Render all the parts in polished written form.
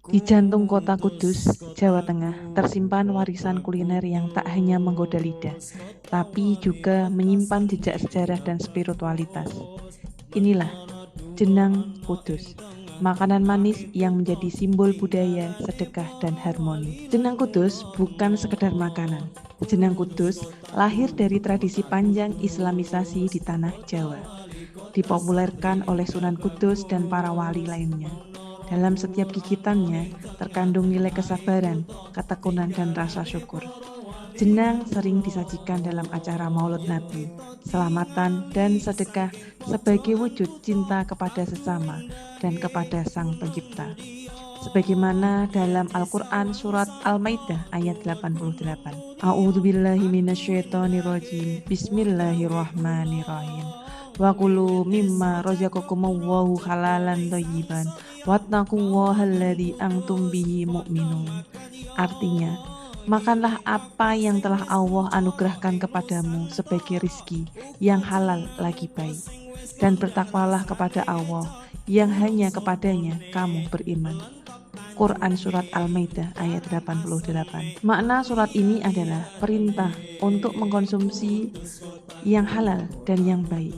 Di jantung kota Kudus, Jawa Tengah, tersimpan warisan kuliner yang tak hanya menggoda lidah, tapi juga menyimpan jejak sejarah dan spiritualitas. Inilah jenang Kudus, makanan manis yang menjadi simbol budaya, sedekah, dan harmoni. Jenang Kudus bukan sekedar makanan. Jenang Kudus lahir dari tradisi panjang Islamisasi di tanah Jawa, dipopulerkan oleh Sunan Kudus dan para wali lainnya. Dalam setiap gigitannya terkandung nilai kesabaran, ketekunan, dan rasa syukur. Jenang sering disajikan dalam acara Maulid Nabi, selamatan, dan sedekah sebagai wujud cinta kepada sesama dan kepada Sang Pencipta. Sebagaimana dalam Al-Quran surat Al-Maidah ayat 88. A'udzubillahi minasyaitonirrajim. Bismillahirrahmanirrahim. Wa kulu mimma razaqakumullahu halalan thayyiban wattaqullahal antum bihi mu'minun. Artinya, makanlah apa yang telah Allah anugerahkan kepadamu sebagai rizki yang halal lagi baik. Dan bertakwalah kepada Allah yang hanya kepadanya kamu beriman. Quran Surat Al-Maidah ayat 88. Makna surat ini adalah perintah untuk mengkonsumsi yang halal dan yang baik,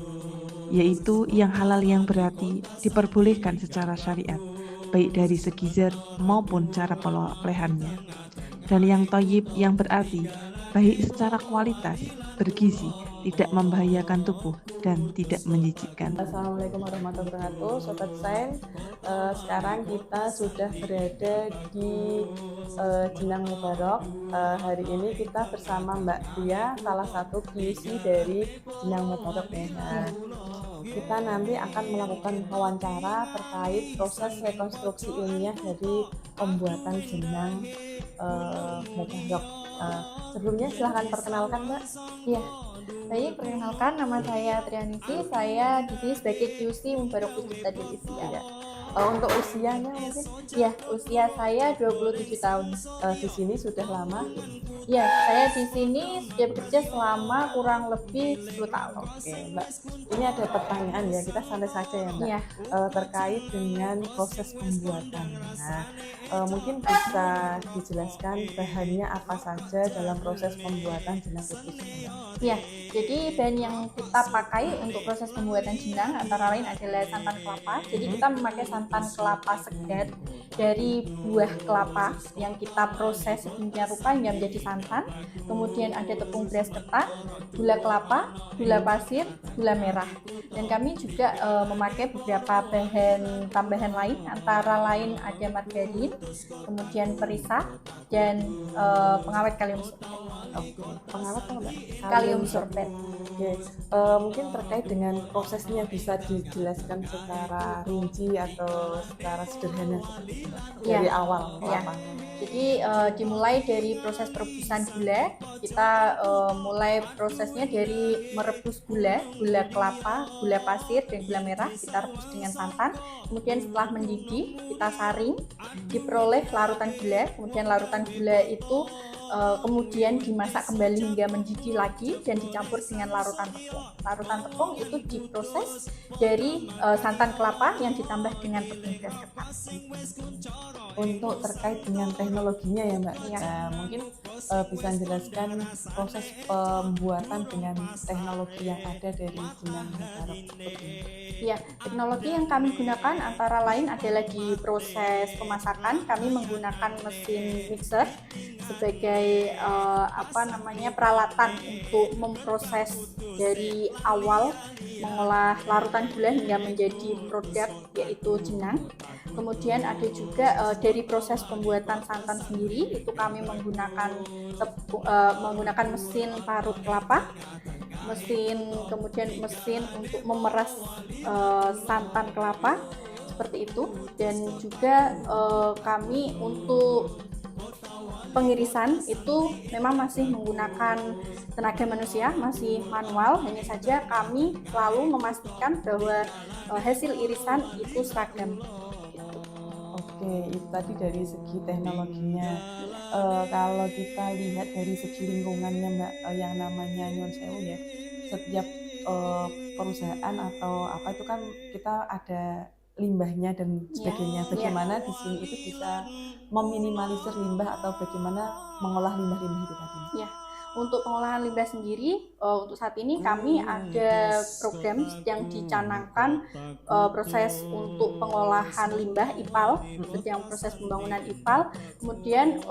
yaitu yang halal yang berarti diperbolehkan secara syariat, baik dari segi zat maupun cara pelayanannya, dan yang thayyib yang berarti baik secara kualitas, bergizi, tidak membahayakan tubuh, dan tidak menjijikkan. Assalamualaikum warahmatullahi wabarakatuh, Sobat Sains. Sekarang kita sudah berada di Jenang Mubarok. Hari ini kita bersama Mbak Tia, salah satu QC dari Jenang Mubarok. Nah, kita nanti akan melakukan wawancara terkait proses rekonstruksi ilmiah dari pembuatan jenang Mubarok. Sebelumnya silahkan perkenalkan, Mbak. Iya, baik, perkenalkan, nama saya Trianisi. Saya di sini sebagai QC Mubarok Pucipta Delisia. Untuk usianya mungkin? Ya, usia saya 27 tahun. Di sini sudah lama? Ya, saya di sini sudah bekerja selama kurang lebih 10 tahun. Oke, Mbak. Ini ada pertanyaan ya, kita santai saja ya, Mbak. Ya. Terkait dengan proses pembuatan. Nah, mungkin bisa dijelaskan bahannya apa saja dalam proses pembuatan jenang Kudus? Ya, jadi bahan yang kita pakai untuk proses pembuatan jenang antara lain adalah santan kelapa. Jadi kita memakai santan kelapa segar dari buah kelapa yang kita proses sedemikian rupa hingga menjadi santan. Kemudian ada tepung beras ketan, gula kelapa, gula pasir, gula merah. Dan kami juga memakai beberapa bahan tambahan lain, antara lain ada margarin, kemudian perisa, dan pengawet kalium sorbet. Pengawet apa, Mbak? Kalium sorbet. Oke. Mungkin terkait dengan prosesnya bisa dijelaskan secara rinci atau secara sederhana dari awal kelapa. Jadi dimulai dari proses perebusan gula. Kita mulai prosesnya dari merebus gula kelapa, gula pasir, dan gula merah. Kita rebus dengan santan. Kemudian setelah mendidih, kita saring, diperoleh larutan gula. Kemudian larutan gula itu kemudian dimasak kembali hingga mendidih lagi dan dicampur dengan larutan tepung. Larutan tepung itu diproses dari santan kelapa yang ditambah dengan tepung beras ketan. Untuk terkait dengan teknologinya ya, Mbak, ya. Mungkin bisa menjelaskan proses pembuatan dengan teknologi yang ada dari jenang Mubarok ini. Ya, teknologi yang kami gunakan antara lain adalah di proses pemasakan. Kami menggunakan mesin mixer sebagai peralatan untuk memproses dari awal mengolah larutan gula hingga menjadi produk yaitu jenang. Kemudian ada juga dari proses pembuatan santan sendiri itu kami menggunakan mesin parut kelapa, kemudian mesin untuk memeras santan kelapa seperti itu, dan juga kami untuk pengirisan itu memang masih menggunakan tenaga manusia, masih manual. Hanya saja kami selalu memastikan bahwa hasil irisan itu seragam. Oke, itu tadi dari segi teknologinya. Kalau kita lihat dari segi lingkungannya, Mbak, yang namanya Nyuwun Sewu ya, setiap perusahaan atau apa itu kan kita ada limbahnya dan sebagainya. Iya. Bagaimana di sini itu bisa meminimalisir limbah atau bagaimana mengolah limbah-limbah itu tadi? Ya, untuk pengolahan limbah sendiri, untuk saat ini kami ada program yang dicanangkan proses untuk pengolahan limbah IPAL, sedang proses pembangunan IPAL. Kemudian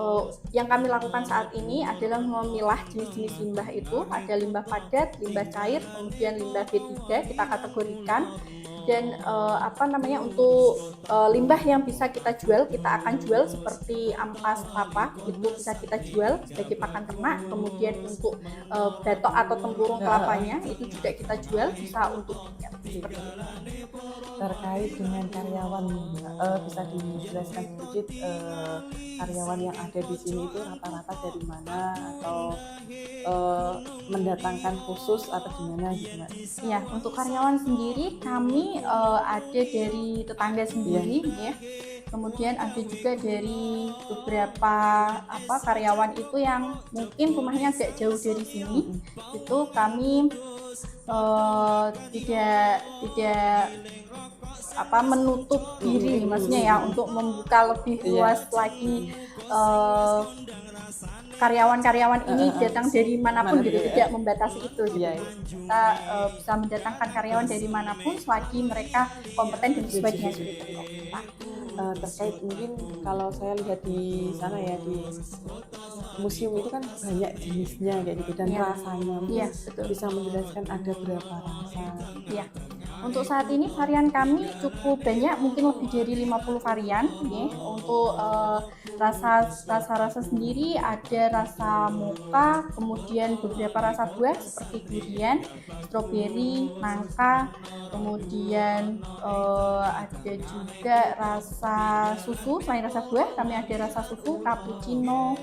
yang kami lakukan saat ini adalah memilah jenis-jenis limbah itu, ada limbah padat, limbah cair, kemudian limbah B3 kita kategorikan. Dan untuk limbah yang bisa kita jual, kita akan jual seperti ampas kelapa, itu bisa kita jual sebagai pakan ternak. Kemudian untuk batok atau tempurung kelapanya itu juga kita jual, bisa untuk seperti itu. Terkait dengan karyawan, bisa dijelaskan sedikit karyawan yang ada di sini itu rata-rata dari mana, atau mendatangkan khusus atau gimana gitu, Mbak? Ya, untuk karyawan sendiri kami ada dari tetangga sendiri, ya. Kemudian ada juga dari beberapa karyawan itu yang mungkin rumahnya agak jauh dari sini. Itu kami tidak menutup diri, maksudnya ya, untuk membuka lebih luas lagi karyawan-karyawan ini datang dari manapun gitu, tidak membatasi itu gitu. Kita bisa mendatangkan karyawan dari manapun selagi mereka kompeten dan sesuai dengan kriteria kita. Terkait mungkin kalau saya lihat di sana ya, di museum itu kan banyak jenisnya kayak gitu dan rasanya, betul. Bisa menjelaskan ada berapa rasa? Iya. Untuk saat ini varian kami cukup banyak, mungkin lebih dari 50 varian. Untuk rasa sendiri ada rasa mocha, kemudian beberapa rasa buah seperti durian, stroberi, nangka, kemudian ada juga rasa susu. Selain rasa buah, kami ada rasa susu, cappuccino,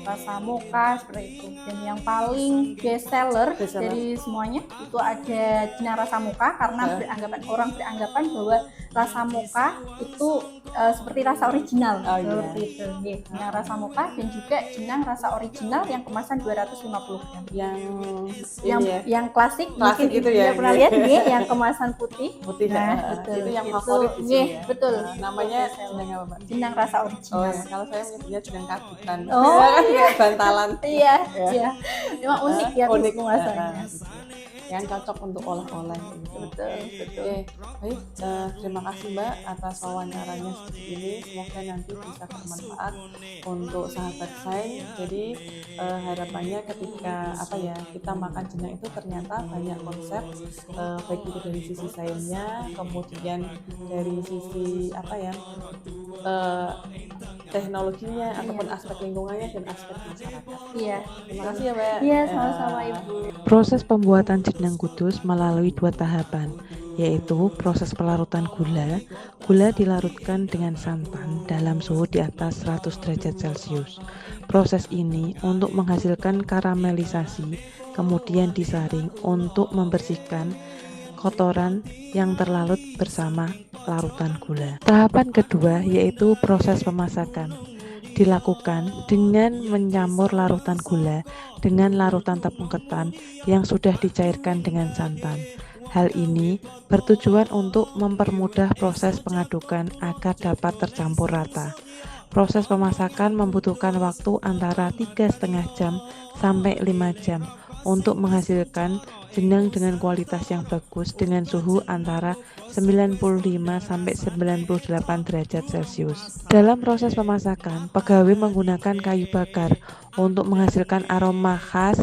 rasa mocha seperti itu. Dan yang paling best seller dari semuanya itu ada jenang rasa mocha, karena orang beranggapan bahwa rasa mocha itu seperti rasa original, seperti itu. Jenang rasa mocha dan juga jenang rasa original yang kemasan 250 gram. Yang klasik mungkin itu ya, pernah lihat yang kemasan putih. Nah, betul. Itu yang favorit di sini. Betul. Namanya jenang apa, Mbak? Jenang rasa original. Kalau saya menyebutnya jenang kabutan. Kayak bantalan. Iya. Memang unik ya, unik rasanya. Yang cocok untuk olah-olah. Betul. Baik, terima kasih Mbak atas wawancaranya seperti ini. Semoga nanti bisa bermanfaat untuk sahabat sains. Jadi harapannya ketika kita makan jenang itu ternyata banyak konsep, baik itu dari sisi sainsnya, kemudian dari sisi teknologinya ataupun aspek lingkungannya dan aspek masyarakat. Iya. Terima kasih ya Mbak. Iya, sama-sama Ibu. Proses pembuatan jenang kudus melalui 2 tahapan, yaitu proses pelarutan gula. Gula dilarutkan dengan santan dalam suhu di atas 100 derajat Celcius. Proses ini untuk menghasilkan karamelisasi, kemudian disaring untuk membersihkan kotoran yang terlarut bersama larutan gula. Tahapan kedua yaitu proses pemasakan. Dilakukan dengan mencampur larutan gula dengan larutan tepung ketan yang sudah dicairkan dengan santan. Hal ini bertujuan untuk mempermudah proses pengadukan agar dapat tercampur rata. Proses pemasakan membutuhkan waktu antara 3,5 jam sampai 5 jam untuk menghasilkan jenang dengan kualitas yang bagus dengan suhu antara 95 sampai 98 derajat Celcius. Dalam proses pemasakan, pegawai menggunakan kayu bakar untuk menghasilkan aroma khas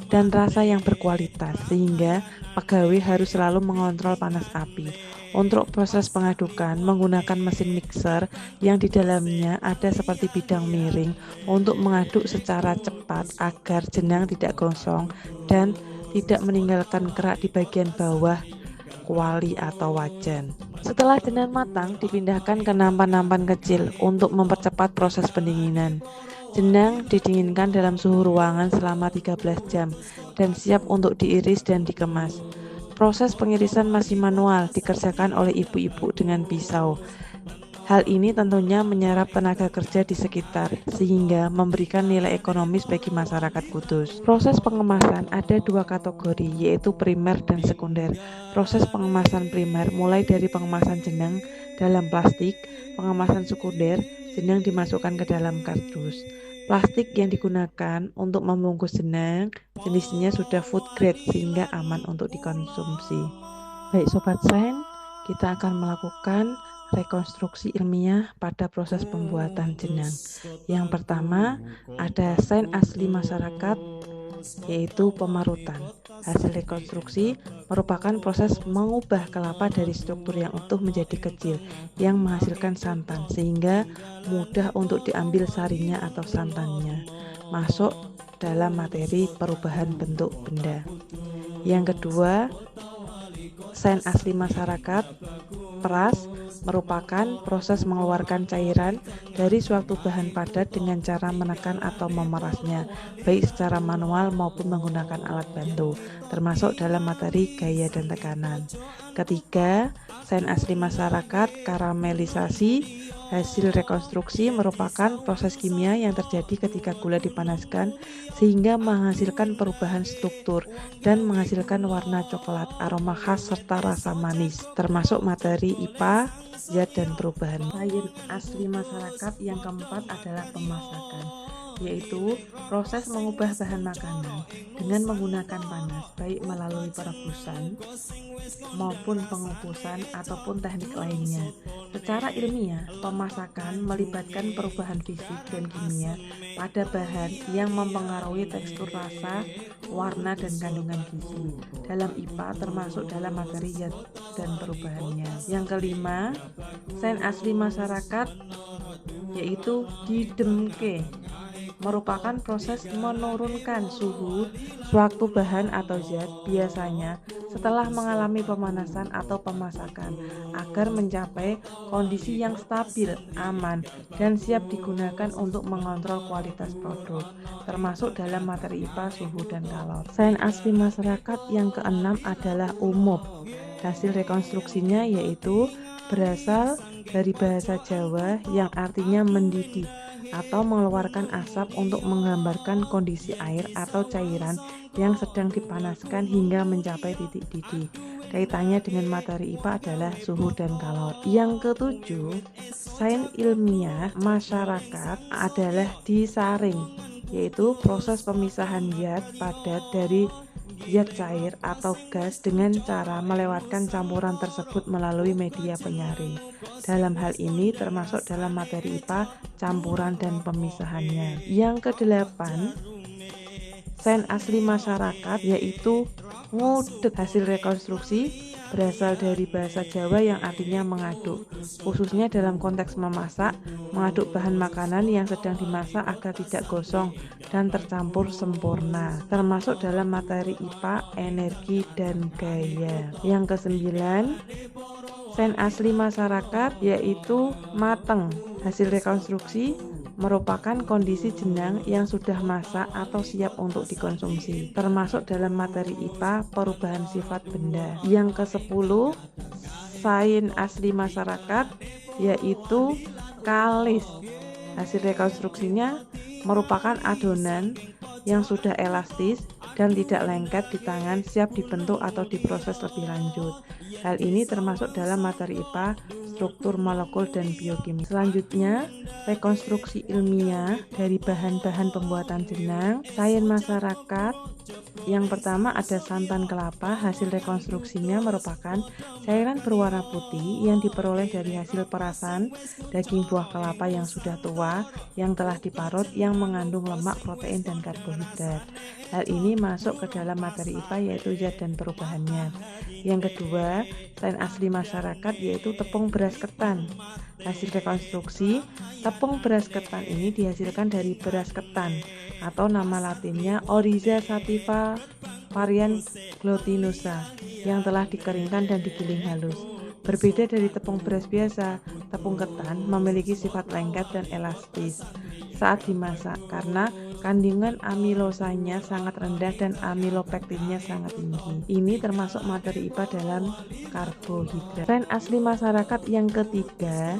dan rasa yang berkualitas, sehingga pegawai harus selalu mengontrol panas api. Untuk proses pengadukan menggunakan mesin mixer yang di dalamnya ada seperti bidang miring untuk mengaduk secara cepat agar jenang tidak gosong dan tidak meninggalkan kerak di bagian bawah kuali atau wajan. Setelah jenang matang, dipindahkan ke nampan-nampan kecil untuk mempercepat proses pendinginan. Jenang didinginkan dalam suhu ruangan selama 13 jam dan siap untuk diiris dan dikemas. Proses pengirisan masih manual, dikerjakan oleh ibu-ibu dengan pisau. Hal ini tentunya menyerap tenaga kerja di sekitar, sehingga memberikan nilai ekonomis bagi masyarakat Kudus. Proses pengemasan ada 2 kategori, yaitu primer dan sekunder. Proses pengemasan primer mulai dari pengemasan jenang Dalam plastik, pengemasan sekunder, jenang dimasukkan ke dalam kardus. Plastik yang digunakan untuk membungkus jenang jenisnya sudah food grade sehingga aman untuk dikonsumsi. Baik Sobat Sains, kita akan melakukan rekonstruksi ilmiah pada proses pembuatan jenang. Yang pertama, ada sains asli masyarakat, yaitu pemarutan. Hasil rekonstruksi merupakan proses mengubah kelapa dari struktur yang utuh menjadi kecil yang menghasilkan santan, sehingga mudah untuk diambil sarinya atau santannya masuk dalam materi perubahan bentuk benda. Yang kedua, sains asli masyarakat, peras, merupakan proses mengeluarkan cairan dari suatu bahan padat dengan cara menekan atau memerasnya, baik secara manual maupun menggunakan alat bantu, termasuk dalam materi gaya dan tekanan. Ketiga, sains asli masyarakat, karamelisasi. Hasil rekonstruksi merupakan proses kimia yang terjadi ketika gula dipanaskan sehingga menghasilkan perubahan struktur dan menghasilkan warna coklat, aroma khas serta rasa manis, termasuk materi IPA, zat dan perubahan. Sains asli masyarakat yang keempat adalah pemasakan, yaitu proses mengubah bahan makanan dengan menggunakan panas, baik melalui perebusan maupun pengukusan ataupun teknik lainnya. Secara ilmiah, pemasakan melibatkan perubahan fisik dan kimia pada bahan yang mempengaruhi tekstur, rasa, warna, dan kandungan gizi. Dalam IPA termasuk dalam materi zat dan perubahannya. Yang kelima, sains asli masyarakat, yaitu didemke, merupakan proses menurunkan suhu suatu bahan atau zat, biasanya setelah mengalami pemanasan atau pemasakan, agar mencapai kondisi yang stabil, aman, dan siap digunakan untuk mengontrol kualitas produk, termasuk dalam materi IPA, suhu, dan kalor. Sains asli masyarakat yang keenam adalah umum. Hasil rekonstruksinya yaitu berasal dari bahasa Jawa yang artinya mendidih atau mengeluarkan asap untuk menggambarkan kondisi air atau cairan yang sedang dipanaskan hingga mencapai titik didih. Kaitannya dengan materi IPA adalah suhu dan kalor. Yang ketujuh, sains ilmiah masyarakat adalah disaring, yaitu proses pemisahan zat padat dari zat cair atau gas dengan cara melewatkan campuran tersebut melalui media penyaring. Dalam hal ini termasuk dalam materi IPA, campuran dan pemisahannya. Yang kedelapan, sains asli masyarakat, yaitu ngudek. Hasil rekonstruksi berasal dari bahasa Jawa yang artinya mengaduk, khususnya dalam konteks memasak, mengaduk bahan makanan yang sedang dimasak agar tidak gosong dan tercampur sempurna, termasuk dalam materi IPA, energi, dan gaya. Yang kesembilan, sains asli masyarakat, yaitu mateng. Hasil rekonstruksi merupakan kondisi jenang yang sudah masak atau siap untuk dikonsumsi, termasuk dalam materi IPA, perubahan sifat benda. Yang ke-10, sains asli masyarakat, yaitu kalis. Hasil rekonstruksinya merupakan adonan yang sudah elastis dan tidak lengket di tangan, siap dibentuk atau diproses lebih lanjut. Hal ini termasuk dalam materi IPA, struktur molekul dan biokimia. Selanjutnya, rekonstruksi ilmiah dari bahan-bahan pembuatan jenang. Sains masyarakat, yang pertama ada santan kelapa. Hasil rekonstruksinya merupakan cairan berwarna putih yang diperoleh dari hasil perasan daging buah kelapa yang sudah tua, yang telah diparut, yang mengandung lemak, protein, dan karbohidrat. Hal ini masuk ke dalam materi IPA, yaitu zat dan perubahannya. Yang kedua, sains asli masyarakat, yaitu tepung beras ketan. Hasil rekonstruksi, tepung beras ketan ini dihasilkan dari beras ketan atau nama latinnya Oryza sativa varian glutinosa yang telah dikeringkan dan digiling halus. Berbeda dari tepung beras biasa, tepung ketan memiliki sifat lengket dan elastis saat dimasak karena kandungan amilosanya sangat rendah dan amilopektinnya sangat tinggi. Ini termasuk materi IPA dalam karbohidrat. Sains asli masyarakat yang ketiga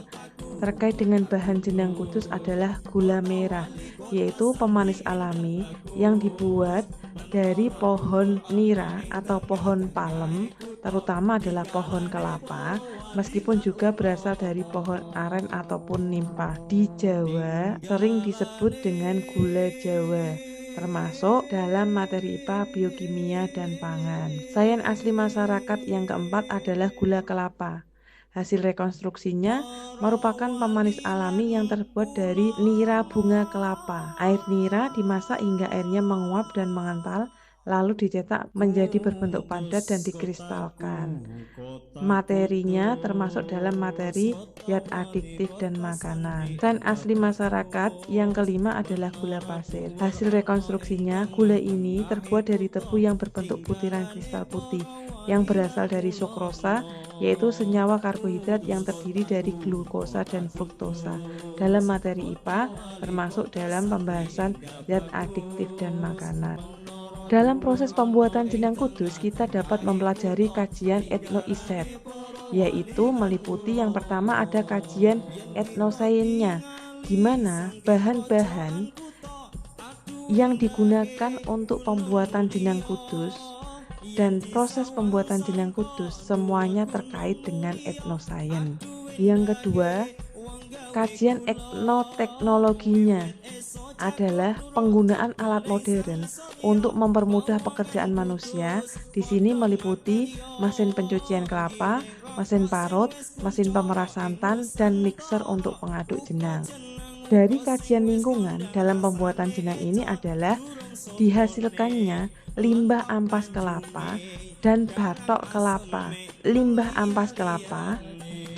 terkait dengan bahan jenang kudus adalah gula merah, yaitu pemanis alami yang dibuat dari pohon nira atau pohon palem, terutama adalah pohon kelapa, meskipun juga berasal dari pohon aren ataupun nimpa. Di Jawa sering disebut dengan gula Jawa, termasuk dalam materi IPA, biokimia, dan pangan. Sains asli masyarakat yang keempat adalah gula kelapa. Hasil rekonstruksinya merupakan pemanis alami yang terbuat dari nira bunga kelapa. Air nira dimasak hingga airnya menguap dan mengental, lalu dicetak menjadi berbentuk padat dan dikristalkan. Materinya termasuk dalam materi zat adiktif dan makanan. Sains asli masyarakat yang kelima adalah gula pasir. Hasil rekonstruksinya, gula ini terbuat dari tebu yang berbentuk butiran kristal putih yang berasal dari sukrosa, yaitu senyawa karbohidrat yang terdiri dari glukosa dan fruktosa. Dalam materi IPA termasuk dalam pembahasan zat adiktif dan makanan. Dalam proses pembuatan jenang kudus, kita dapat mempelajari kajian etnoiset, yaitu meliputi yang pertama ada kajian etnosainsnya, di mana bahan-bahan yang digunakan untuk pembuatan jenang kudus dan proses pembuatan jenang kudus semuanya terkait dengan etnosains. Yang kedua, kajian etnoteknologinya adalah penggunaan alat modern untuk mempermudah pekerjaan manusia. Di sini meliputi mesin pencucian kelapa, mesin parut, mesin pemeras santan, dan mixer untuk pengaduk jenang. Dari kajian lingkungan dalam pembuatan jenang ini adalah dihasilkannya limbah ampas kelapa dan batok kelapa. Limbah ampas kelapa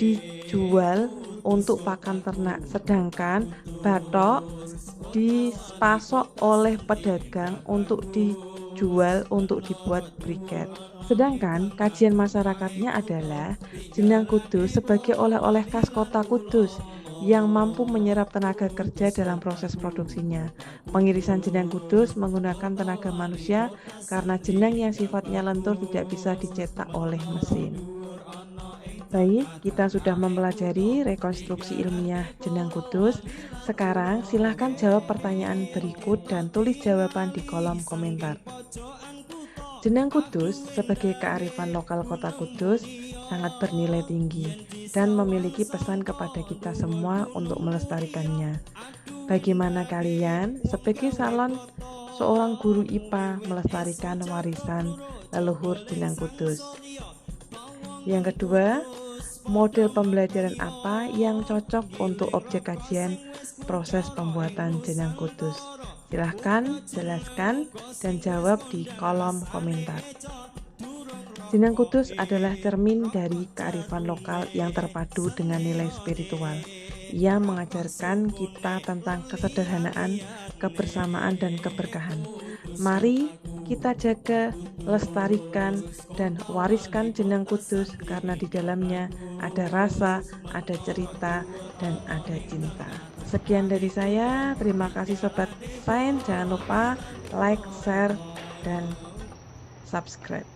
dijual untuk pakan ternak, sedangkan batok dipasok oleh pedagang untuk dijual untuk dibuat briket. Sedangkan kajian masyarakatnya adalah jenang kudus sebagai oleh-oleh khas kota Kudus yang mampu menyerap tenaga kerja dalam proses produksinya. Pengirisan jenang kudus menggunakan tenaga manusia karena jenang yang sifatnya lentur tidak bisa dicetak oleh mesin. Baik, kita sudah mempelajari rekonstruksi ilmiah jenang kudus. Sekarang silahkan jawab pertanyaan berikut dan tulis jawaban di kolom komentar. Jenang kudus sebagai kearifan lokal kota Kudus sangat bernilai tinggi dan memiliki pesan kepada kita semua untuk melestarikannya. Bagaimana kalian sebagai calon seorang guru IPA melestarikan warisan leluhur jenang kudus? Yang kedua, model pembelajaran apa yang cocok untuk objek kajian proses pembuatan jenang kudus? Silahkan jelaskan dan jawab di kolom komentar. Jenang kudus adalah cermin dari kearifan lokal yang terpadu dengan nilai spiritual. Ia mengajarkan kita tentang kesederhanaan, kebersamaan, dan keberkahan. Mari kita jaga, lestarikan, dan wariskan jenang kudus karena di dalamnya ada rasa, ada cerita, dan ada cinta. Sekian dari saya, terima kasih Sobat Sains, jangan lupa like, share, dan subscribe.